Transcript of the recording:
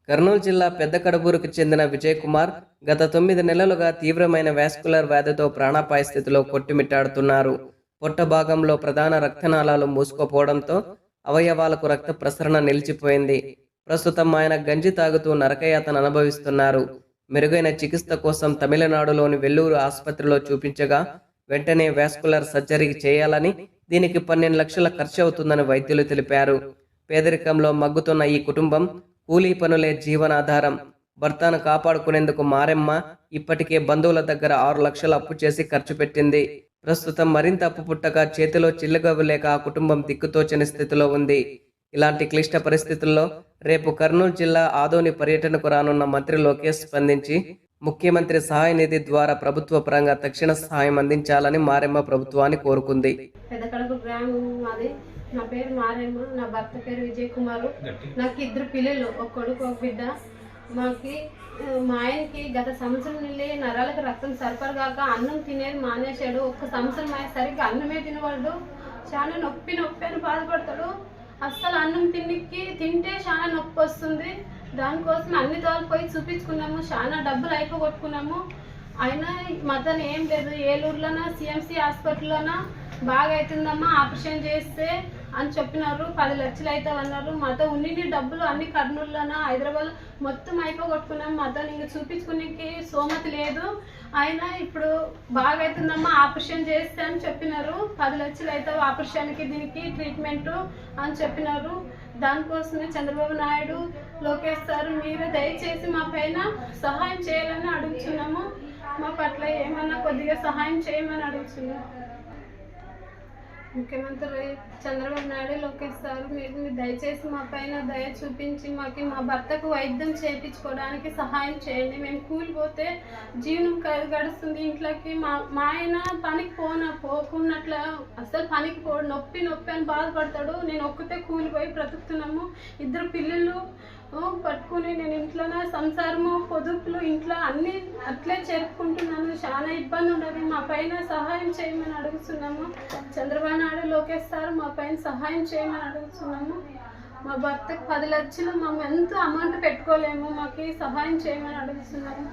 కర్నూలు జిల్లా పెద్దకడబూరుకు చెందిన విజయ్ కుమార్ గత 9 నెలలుగా తీవ్రమైన వాస్కులర్ వ్యాధితో ప్రాణాపాయ స్థితిలో కొట్టుమిట్టాడుతున్నారు. పొట్ట భాగంలో ప్రధాన రక్తనాళాలు మూసుకుపోవడంతో అవయవాలకు రక్త ప్రసరణ నిలిచిపోయింది. ప్రస్తుతం ఆయన గంజి తాగుతూ నరకయాతన అనుభవిస్తున్నారు. మెరుగైన చికిత్స కోసం తమిళనాడులోని వెల్లూరు ఆసుపత్రిలో చూపించగా వెంటనే వాస్కులర్ సర్జరీ చేయాలని, దీనికి 12 లక్షల ఖర్చు అవుతుందని వైద్యులు తెలిపారు. పేదరికంలో మగ్గుతున్న ఈ కుటుంబం కూలీ పనులే జీవనాధారం. భర్తను కాపాడుకునేందుకు మారెమ్మ ఇప్పటికే బంధువుల దగ్గర 6 లక్షలు అప్పు చేసి ఖర్చు పెట్టింది. ప్రస్తుతం మరింత అప్పు పుట్టక చేతిలో చిల్లుగవ్వు లేక ఆ కుటుంబం దిక్కుతోచని స్థితిలో ఉంది. ఇలాంటి క్లిష్ట పరిస్థితుల్లో రేపు కర్నూలు జిల్లా ఆదోని పర్యటనకు రానున్న మంత్రి లోకేష్ స్పందించి ముఖ్యమంత్రి సహాయ నిధి ద్వారా ప్రభుత్వ పరంగా తక్షణ సహాయం అందించాలని మారెమ్మ ప్రభుత్వాన్ని కోరుకుంది. పెద్దకడప గ్రామం మాది. నా పేరు మారేమ్మ, నా భర్త పేరు విజయ్ కుమారు. నాకు 2 పిల్లలు, ఒక కొడుకు ఒక బిడ్డ. మా ఆయనకి గత సంవత్సరం నుండి నరాలకు రక్తం సరఫరా కాక అన్నం తినేది మానేశాడు. 1 సంవత్సరం సరిగ్గా అన్నమే తినవాడు. చాలా నొప్పి అని బాధపడతాడు. అస్సలు అన్నం తింటే చాలా నొప్పి వస్తుంది. దానికోసం అన్ని తోలు పోయి చూపించుకున్నాము. చాలా డబ్బులు అయిపోగొట్టుకున్నాము. అయినా మతను ఏం లేదు. ఏలూరులోనా సిఎంసి హాస్పిటల్లోనా బాగా అవుతుందమ్మా, ఆపరేషన్ చేస్తే అని చెప్పినారు. 10 లక్షలు అవుతామన్నారు. మాతో ఉండి డబ్బులు అన్ని కర్నూలులోనా హైదరాబాద్ మొత్తం అయిపోగొట్టుకున్నాం. మాతో ఇంక చూపించుకునే సోమతి లేదు. అయినా ఇప్పుడు బాగా అవుతుందమ్మా, ఆపరేషన్ చేస్తే అని చెప్పినారు. 10 లక్షలు అవుతావు ఆపరేషన్కి, దీనికి ట్రీట్మెంట్ అని చెప్పినారు. దానికోసమే చంద్రబాబు నాయుడు, లోకేష్ సార్ మీరే దయచేసి మా పైన సహాయం చేయాలని అడుగుతున్నాము. మా పట్ల ఏమన్నా కొద్దిగా సహాయం చేయమని అడుగుతున్నాము. ముఖ్యమంత్రి చంద్రబాబు నాయుడు, లోకేష్ సార్ మీరు దయచేసి మా పైన దయ చూపించి మా భర్తకు వైద్యం చేయించుకోవడానికి సహాయం చేయండి. మేము కూలిపోతే జీవనం గడుస్తుంది ఇంట్లోకి. మా ఆయన పనికి పోకున్నట్ల అసలు పనికి నొప్పి అని బాధపడతాడు. నేను ఒక్కతే కూలిపోయి బ్రతుకుతున్నాము. 2 పిల్లలు పట్టుకుని నేను ఇంట్లోనే సంసారము పొదుపులు ఇంట్లో అన్నీ అట్లే జరుపుకుంటున్నాను. చాలా ఇబ్బంది ఉండదు. మా పైన సహాయం చేయమని అడుగుతున్నాము. చంద్రబాబు నాయుడు, లోకేష్ సార్ మా పైన సహాయం చేయమని అడుగుతున్నాము. మా భర్తకు 10 లక్షలు మేము ఎంత అమౌంట్ పెట్టుకోలేము. మాకు సహాయం చేయమని అడుగుతున్నాము.